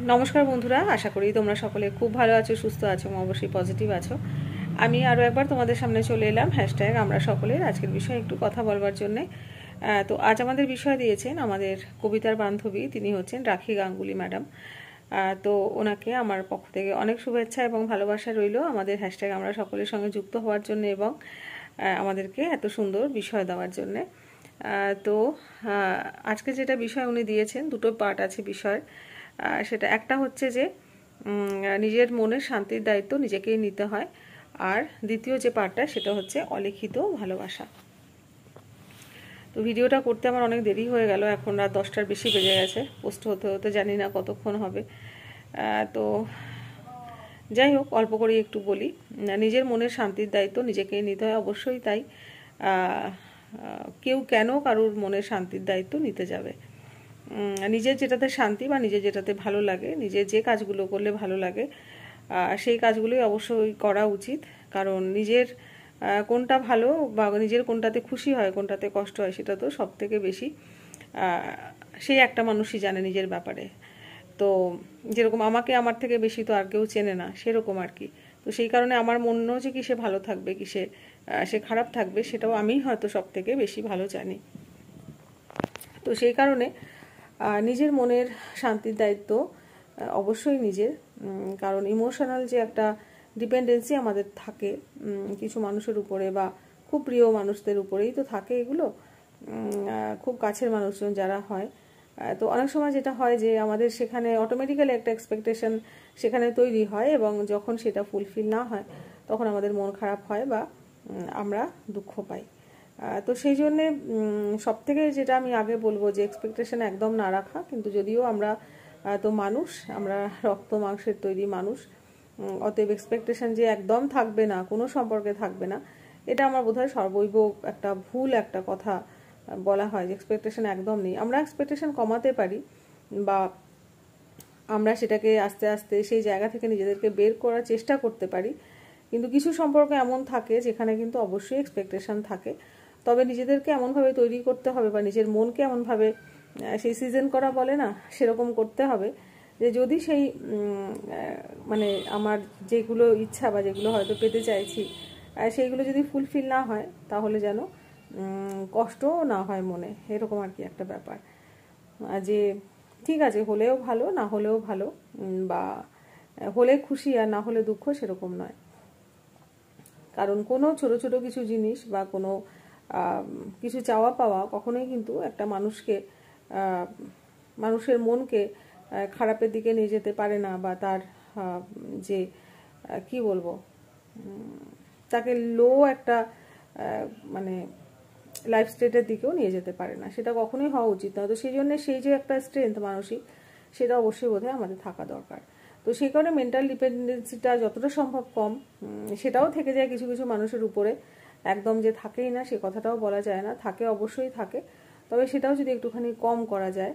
নমস্কার বন্ধুরা, আশা করি তোমরা সকলে খুব ভালো আছো, সুস্থ আছো, অবশ্যই পজিটিভ আছো। আমি আরও একবার তোমাদের সামনে চলে এলাম হ্যাশট্যাগ আমরা সকলের আজকের বিষয়ে একটু কথা বলবার জন্যে। তো আজ আমাদের বিষয় দিয়েছেন আমাদের কবিতার বান্ধবী, তিনি হচ্ছেন রাখি গাঙ্গুলি ম্যাডাম। তো ওনাকে আমার পক্ষ থেকে অনেক শুভেচ্ছা এবং ভালোবাসা রইল আমাদের হ্যাশট্যাগ আমরা সকলের সঙ্গে যুক্ত হওয়ার জন্য এবং আমাদেরকে এত সুন্দর বিষয় দেওয়ার জন্যে। তো আজকে যেটা বিষয় উনি দিয়েছেন, দুটো পার্ট আছে বিষয়ের। সেটা একটা হচ্ছে যে নিজের মনের শান্তির দায়িত্ব নিজেকেই নিতে হয়, আর দ্বিতীয় যে পার্টটা সেটা হচ্ছে অলিখিত ভালোবাসা। তো ভিডিওটা করতে আমার অনেক দেরি হয়ে গেল, এখন রাত 10টার বেশি বেজে গেছে, পোস্ট হতে হতে জানি না কতক্ষণ হবে। তো যাই হোক, অল্প করে একটু বলি। নিজের মনের শান্তির দায়িত্ব নিজেকেই নিতে হয়, অবশ্যই তাই। কেউ কেন কারোর মনের শান্তির দায়িত্ব নিতে যাবে? নিজের যেটাতে শান্তি বা নিজের যেটাতে ভালো লাগে, নিজের যে কাজগুলো করলে ভালো লাগে সেই কাজগুলোই অবশ্যই করা উচিত। কারণ নিজের কোনটা ভালো বা নিজের কোনটাতে খুশি হয়, কোনটাতে কষ্ট হয়, সেটা তো সব থেকে বেশি সেই একটা মানুষই জানে নিজের ব্যাপারে। তো যেরকম আমাকে আমার থেকে বেশি তো আর কেউ চেনে না, সেরকম আর কি। তো সেই কারণে আমার মনে হচ্ছে কিসে ভালো থাকবে, কিসে সে খারাপ থাকবে, সেটাও আমিই হয়তো সব থেকে বেশি ভালো জানি। তো সেই কারণে নিজের মনের শান্তির দায়িত্ব অবশ্যই নিজের। কারণ ইমোশনাল যে একটা ডিপেন্ডেন্সি আমাদের থাকে কিছু মানুষের উপরে বা খুব প্রিয় মানুষদের উপরেই তো থাকে এগুলো, খুব কাছের মানুষজন যারা হয়। তো অনেক সময় যেটা হয় যে আমাদের সেখানে অটোমেটিক্যালি একটা এক্সপেকটেশন সেখানে তৈরি হয় এবং যখন সেটা ফুলফিল না হয় তখন আমাদের মন খারাপ হয় বা আমরা দুঃখ পাই। তো সেই জন্যে সবথেকে যেটা আমি আগে বলবো যে এক্সপেকটেশন একদম না রাখা। কিন্তু যদিও আমরা তো মানুষ, আমরা রক্ত মাংসের তৈরি মানুষ, অতএব এক্সপেকটেশন যে একদম থাকবে না, কোনো সম্পর্কে থাকবে না, এটা আমার বোধহয় সর্বৈব একটা ভুল একটা কথা বলা হয় যে এক্সপেকটেশন একদম নেই। আমরা এক্সপেকটেশন কমাতে পারি বা আমরা সেটাকে আস্তে আস্তে সেই জায়গা থেকে নিজেদেরকে বের করার চেষ্টা করতে পারি। কিন্তু কিছু সম্পর্ক এমন থাকে যেখানে কিন্তু অবশ্যই এক্সপেকটেশন থাকে। তবে নিজেদেরকে এমনভাবে তৈরি করতে হবে বা নিজের মনকে এমনভাবে সেই সিজন করা বলে না, সেরকম করতে হবে যে যদি সেই মানে আমার যেগুলো ইচ্ছা বা যেগুলো হয়তো পেতে চাইছি সেইগুলো যদি ফুলফিল না হয় তাহলে যেন কষ্টও না হয় মনে, এরকম আর কি একটা ব্যাপার। যে ঠিক আছে, হলেও ভালো, না হলেও ভালো, বা হলে খুশি আর না হলে দুঃখ, সেরকম নয়। কারণ কোনো ছোট ছোট কিছু জিনিস বা কোনো কিছু চাওয়া পাওয়া কখনোই কিন্তু একটা মানুষকে মানুষের মনকে খারাপের দিকে নিয়ে যেতে পারে না, বা তার যে কি বলবো, তাকে লো একটা মানে লাইফ স্টেটের দিকেও নিয়ে যেতে পারে না, সেটা কখনোই হওয়া উচিত না। তো সেই জন্য সেই যে একটা স্ট্রেংথ মানসিক, সেটা অবশ্যই বোধহয় আমাদের থাকা দরকার। তো সেই কারণে মেন্টাল ডিপেন্ডেন্সিটা যতটা সম্ভব কম, সেটাও থেকে যায় কিছু কিছু মানুষের উপরে, একদম যে থাকেই না সে কথাটাও বলা যায় না, থাকে, অবশ্যই থাকে। তবে সেটাও যদি একটুখানি কম করা যায়,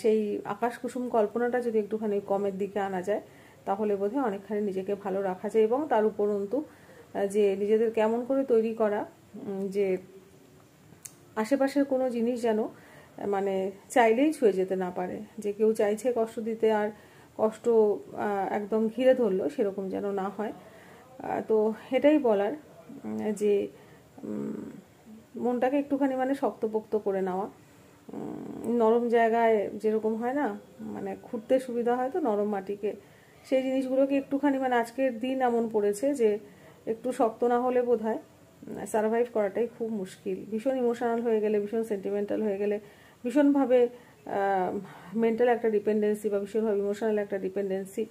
সেই আকাশ কুসুম কল্পনাটা যদি একটুখানি কমের দিকে আনা যায়, তাহলে বোধহয় অনেকখানি নিজেকে ভালো রাখা যায়। এবং তার উপরন্তু যে নিজেদের কেমন করে তৈরি করা যে আশেপাশের কোনো জিনিস যেন মানে চাইলেই ছুঁয়ে যেতে না পারে, যে কেউ চাইছে কষ্ট দিতে আর কষ্ট একদম ঘিরে ধরলো, সেরকম যেন না হয়। তো এটাই বলার যে মনটাকে একটুখানি মানে শক্তপোক্ত করে নেওয়া, নরম জায়গায় যেরকম হয় না, মানে খুঁড়তে সুবিধা হয় তো নরম মাটিকে, সেই জিনিসগুলোকে একটুখানি, মানে আজকের দিন এমন পড়েছে যে একটু শক্ত না হলে বোধহয় সারভাইভ করাটাই খুব মুশকিল। ভীষণ ইমোশনাল হয়ে গেলে, ভীষণ সেন্টিমেন্টাল হয়ে গেলে, ভীষণভাবে মেন্টাল একটা ডিপেন্ডেন্সি বা ভীষণভাবে ইমোশনাল একটা ডিপেন্ডেন্সি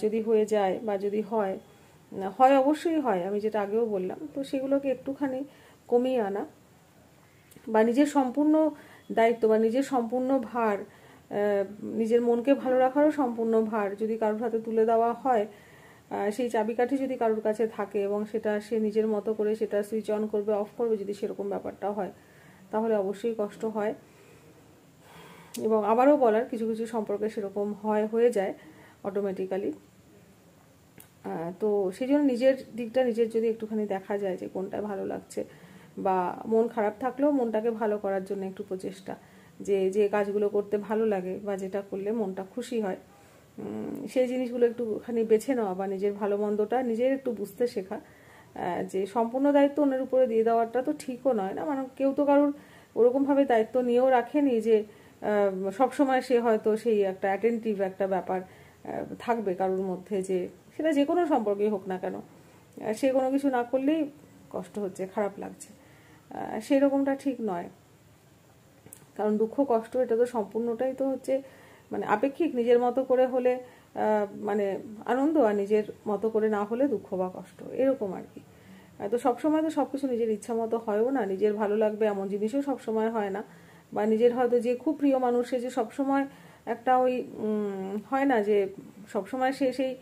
যদি হয়ে যায় বা যদি হয়, অবশ্যই হয়, আমি যেটা আগেও বললাম, তো সেগুলোকে একটুখানি কমিয়ে আনা বা নিজের সম্পূর্ণ দায়িত্ব বা নিজের সম্পূর্ণ ভার, নিজের মনকে ভালো রাখারও সম্পূর্ণ ভার যদি কারোর হাতে তুলে দেওয়া হয়, সেই চাবিকাঠি যদি কারোর কাছে থাকে এবং সেটা সে নিজের মতো করে সেটা সুইচ অন করবে, অফ করবে, যদি সেরকম ব্যাপারটা হয় তাহলে অবশ্যই কষ্ট হয়। এবং আবারও বলার, কিছু কিছু সম্পর্কে সেরকম হয়ে যায় অটোমেটিক্যালি। তো সেই জন্য নিজের দিকটা নিজের যদি একটুখানি দেখা যায় যে কোনটা ভালো লাগছে, বা মন খারাপ থাকলেও মনটাকে ভালো করার জন্য একটু প্রচেষ্টা, যে যে কাজগুলো করতে ভালো লাগে বা যেটা করলে মনটা খুশি হয়, সেই জিনিসগুলো একটুখানি বেছে নেওয়া বা নিজের ভালো মন্দটা নিজের একটু বুঝতে শেখা, যে সম্পূর্ণ দায়িত্ব অন্যের উপরে দিয়ে দেওয়াটা তো ঠিকও নয় না। মানে কেউ তো কারোর ওরকমভাবে দায়িত্ব নিয়েও রাখেনি যে সবসময় সে হয়তো সেই একটা অ্যাটেন্টিভ একটা ব্যাপার থাকবে কারোর মধ্যে, যে সেটা যে কোনো সম্পর্কেই হোক না কেন, সে কোনো কিছু না করলেই কষ্ট হচ্ছে, খারাপ লাগছে, সেই রকমটা ঠিক নয়। কারণ দুঃখ কষ্ট এটা তো সম্পূর্ণটাই তো হচ্ছে মানে আপেক্ষিক। নিজের মতো করে হলে মানে আনন্দ, আর নিজের মতো করে না হলে দুঃখ বা কষ্ট, এরকম আর কি। তো সবসময় তো সব কিছু নিজের ইচ্ছা মতো হয়ও না, নিজের ভালো লাগবে এমন জিনিসও সবসময় হয় না, বা নিজের হয়তো যে খুব প্রিয় মানুষে যে সবসময় একটা ওই হয় না যে সবসময় সে সেই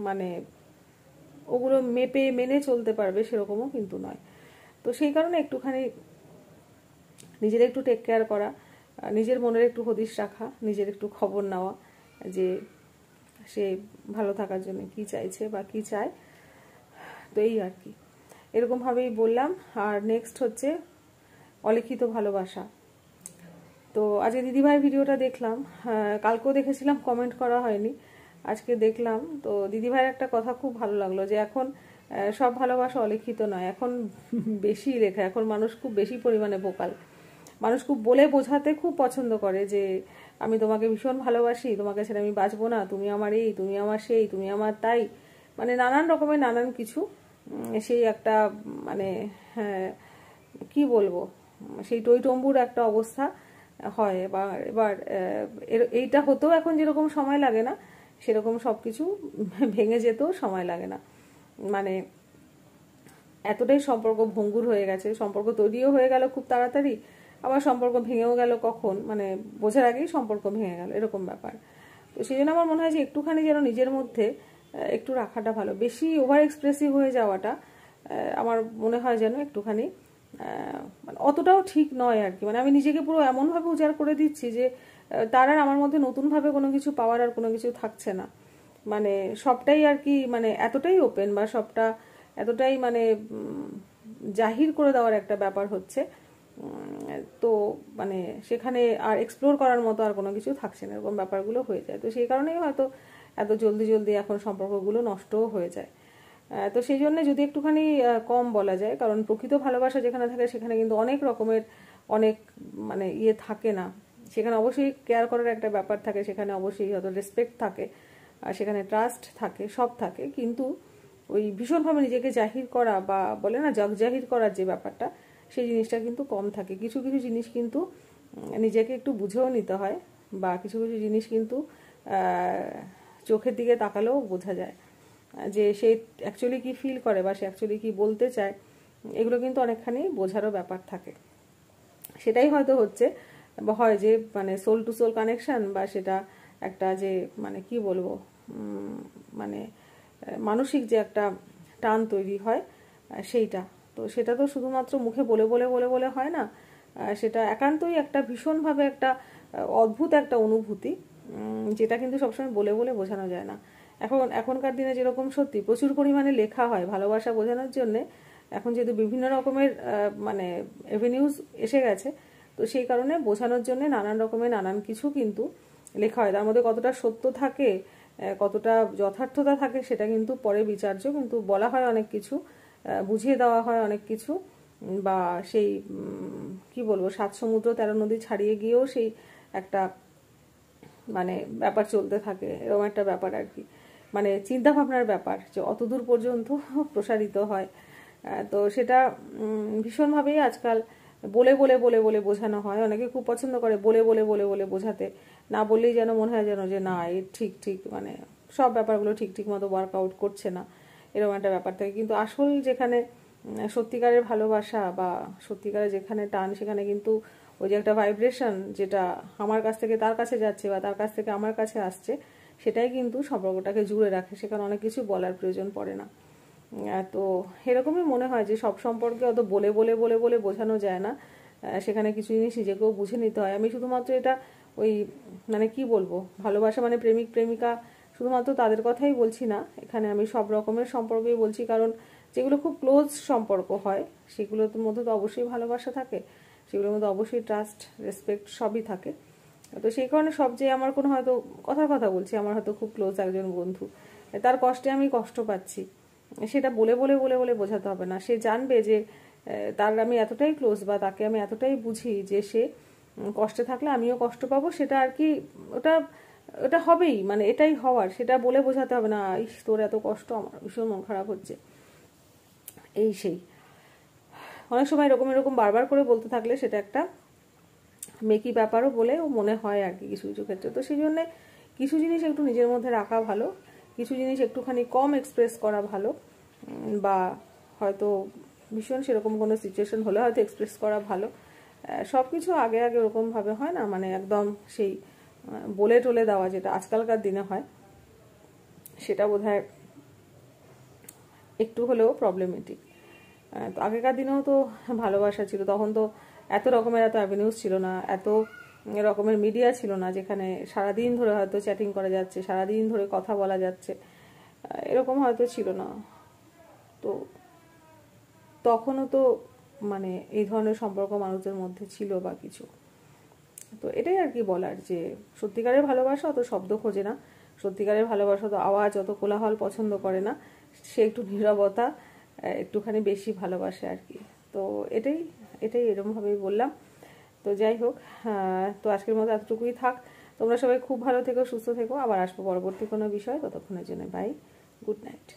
মানে ওগুলো মেপে মেনে চলতে পারবে, সেরকমও কিন্তু নয়। তো সেই কারণে একটুখানি নিজের একটু টেক কেয়ার করা, নিজের মনের একটু হদিশ রাখা, নিজের একটু খবর নেওয়া যে সে ভালো থাকার জন্য কি চাইছে বা কি চায়। তো এই আর কি, এরকমভাবেই বললাম। আর নেক্সট হচ্ছে অলিখিত ভালোবাসা। তো আজকে দিদিভাইয়ের ভিডিওটা দেখলাম, কালকেও দেখেছিলাম, কমেন্ট করা হয়নি, আজকে দেখলাম। তো দিদিভাইয়ের একটা কথা খুব ভালো লাগলো, যে এখন সব ভালোবাসা অলিখিত নয়, এখন বেশি লেখা, এখন মানুষ খুব বেশি পরিমাণে ভোকাল, মানুষ খুব বলে বোঝাতে খুব পছন্দ করে যে আমি তোমাকে ভীষণ ভালোবাসি, তোমাকে ছেড়ে আমি বাঁচবো না, তুমি আমার এই, তুমি আমার সেই, তুমি আমার তাই, মানে নানান রকমের নানান কিছু, সেই একটা মানে হ্যাঁ কি বলবো, সেই টইটম্বুর একটা অবস্থা হয়। এবার এইটা হতেও এখন যেরকম সময় লাগে না, সেরকম সব কিছু ভেঙে যেতেও সময় লাগে না। মানে এতটাই সম্পর্ক ভঙ্গুর হয়ে গেছে, সম্পর্ক তৈরিও হয়ে গেল খুব তাড়াতাড়ি, আবার সম্পর্ক ভেঙেও গেল কখন, মানে বোঝার আগেই সম্পর্ক ভেঙে গেল, এরকম ব্যাপার। তো সেই জন্য আমার মনে হয় যে একটুখানি যেন নিজের মধ্যে একটু রাখাটা ভালো, বেশি ওভার এক্সপ্রেসিভ হয়ে যাওয়াটা আমার মনে হয় যেন একটুখানি মানে অতটাও ঠিক নয় আর কি। মানে আমি নিজেকে পুরো এমনভাবে উজাড় করে দিচ্ছি যে তার আর আমার মধ্যে নতুনভাবে কোনো কিছু পাওয়ার আর কোনো কিছু থাকছে না, মানে সবটাই আর কি মানে এতটাই ওপেন বা সবটা এতটাই মানে জাহির করে দেওয়ার একটা ব্যাপার হচ্ছে। তো মানে সেখানে আর এক্সপ্লোর করার মতো আর কোনো কিছু থাকছে না, এরকম ব্যাপারগুলো হয়ে যায়। তো সেই কারণেই হয়তো এত জলদি জলদি এখন সম্পর্কগুলো নষ্টও হয়ে যায়। তো সেই জন্য যদি একটুখানি কম বলা যায়, কারণ প্রকৃত ভালোবাসা যেখানে থাকে সেখানে কিন্তু অনেক রকমের অনেক মানে ইয়ে থাকে না, সেখানে অবশ্যই কেয়ার করার একটা ব্যাপার থাকে, সেখানে অবশ্যই হয়তো রেসপেক্ট থাকে, আর সেখানে ট্রাস্ট থাকে, সব থাকে, কিন্তু ওই ভীষণভাবে নিজেকে জাহির করা বা বলে না জাহির করার যে ব্যাপারটা, সেই জিনিসটা কিন্তু কম থাকে। কিছু কিছু জিনিস কিন্তু নিজেকে একটু বুঝেও নিতে হয়, বা কিছু কিছু জিনিস কিন্তু চোখের দিকে তাকালেও বোঝা যায় যে সে অ্যাকচুয়ালি কি ফিল করে বা সে অ্যাকচুয়ালি কি বলতে চায়, এগুলো কিন্তু অনেকখানি বোঝারও ব্যাপার থাকে। সেটাই হয়তো হচ্ছে হয় যে মানে সোল টু সোল কানেকশন, বা সেটা একটা যে মানে কি বলবো মানে মানসিক যে একটা টান তৈরি হয় সেইটা। তো সেটা তো শুধুমাত্র মুখে বলে বলে বলে বলে হয় না, সেটা একান্তই একটা ভীষণভাবে একটা অদ্ভুত একটা অনুভূতি, যেটা কিন্তু সবসময় বলে বলে বোঝানো যায় না। এখনকার দিনে যেরকম সত্যি প্রচুর পরিমাণে লেখা হয় ভালোবাসা বোঝানোর জন্যে, এখন যেহেতু বিভিন্ন রকমের মানে এভিনিউজ এসে গেছে, তো সেই কারণে বোঝানোর জন্য নানান রকমের নানান কিছু কিন্তু লেখা হয়। তার মধ্যে কতটা সত্য থাকে, কতটা যথার্থতা থাকে, সেটা কিন্তু পরে বিচার্য, কিন্তু বলা হয় অনেক কিছু, বুঝিয়ে দেওয়া হয় অনেক কিছু, বা সেই কি বলবো 7 সমুদ্র 13 নদী ছাড়িয়ে গিয়েও সেই একটা মানে ব্যাপার চলতে থাকে, এরকম একটা ব্যাপার আর কি। মানে চিন্তা ভাবনার ব্যাপার যে অতদূর পর্যন্ত প্রসারিত হয়। তো সেটা ভীষণভাবেই আজকাল বলে বলে বলে বলে বোঝানো হয়। অনেকে খুব পছন্দ করে বলে বলে বলে বলে বোঝাতে, না বললেই যেন মনে হয় যেন যে না এই ঠিক ঠিক মানে সব ব্যাপারগুলো ঠিক ঠিক মতো ওয়ার্কআউট করছে না, এরকম একটা ব্যাপার থাকে। কিন্তু আসল যেখানে সত্যিকারের ভালোবাসা বা সত্যিকারের যেখানে টান, সেখানে কিন্তু ওই যে একটা ভাইব্রেশন যেটা আমার কাছ থেকে তার কাছে যাচ্ছে বা তার কাছ থেকে আমার কাছে আসছে, সেটাই কিন্তু সম্পর্কটাকে জুড়ে রাখে, সেখানে অনেক কিছু বলার প্রয়োজন পড়ে না। তো এরকমই মনে হয় যে সব সম্পর্কে অত বলে বলে বলে বলে বোঝানো যায় না, সেখানে কিছু জিনিস নিজেকেও বুঝে নিতে হয়। আমি শুধুমাত্র এটা ওই মানে কি বলবো ভালোবাসা মানে প্রেমিক প্রেমিকা শুধুমাত্র তাদের কথাই বলছি না, এখানে আমি সব রকমের সম্পর্কেই বলছি, কারণ যেগুলো খুব ক্লোজ সম্পর্ক হয় সেগুলোর মধ্যে তো অবশ্যই ভালোবাসা থাকে, সেগুলোর মধ্যে অবশ্যই ট্রাস্ট রেসপেক্ট সবই থাকে। তো সেই কারণে সব যে আমার কোনো হয়তো কথার কথা বলছি, আমার হয়তো খুব ক্লোজ একজন বন্ধু, তার কষ্টে আমি কষ্ট পাচ্ছি, সেটা বলে বলে বলে বলে বোঝাতে হবে না। সে জানবে যে তার আমি এতটাই ক্লোজ বা তাকে আমি এতটাই বুঝি যে সে কষ্টে থাকলে আমিও কষ্ট পাবো, সেটা আর কি ওটা ওটা হবেই, মানে এটাই হওয়ার, সেটা বলে বোঝাতে হবে না ইস তোর এত কষ্ট, আমার ভীষণ মন খারাপ হচ্ছে, এই সেই। অনেক সময় এরকম এরকম বারবার করে বলতে থাকলে সেটা একটা মেকি ব্যাপারও বলে ও মনে হয় আর কি কিছু কিছু ক্ষেত্রে। তো সেই জন্যে কিছু জিনিস একটু নিজের মধ্যে রাখা ভালো, কিছু জিনিস একটুখানি কম এক্সপ্রেস করা ভালো, বা হয়তো ভীষণ সেরকম কোনো সিচুয়েশন হলে হয়তো এক্সপ্রেস করা ভালো। সব কিছু আগে আগে ওরকমভাবে হয় না, মানে একদম সেই বলে টলে দেওয়া যেটা আজকালকার দিনে হয়, সেটা বোধহয় একটু হলেও প্রবলেমেটিক। তো আগেকার দিনেও তো ভালোবাসা ছিল, তখন তো এত রকমের এত অ্যাভিনিউজ ছিল না, এত রকমের মিডিয়া ছিল না যেখানে সারাদিন ধরে হয়তো চ্যাটিং করা যাচ্ছে, সারাদিন ধরে কথা বলা যাচ্ছে, এরকম হয়তো ছিল না। তো তখনও তো মানে এই ধরনের সম্পর্ক মানুষদের মধ্যে ছিল বা কিছু। তো এটাই আর কি বলার, যে সত্যিকারের ভালোবাসা অত শব্দ খোঁজে না, সত্যিকারের ভালোবাসা তো আওয়াজ অত কোলাহল পছন্দ করে না, সে একটু নীরবতা একটুখানি বেশি ভালোবাসে আর কি। তো এটাই এটাই এরকমভাবেই বললাম। তো যাই হোক, তো আজকের মতো এতটুকুই থাক। তোমরা সবাই খুব ভালো থেকো, সুস্থ থেকো, আবার আসবো পরবর্তী কোনো বিষয়, ততক্ষণের জন্য বাই, গুড নাইট।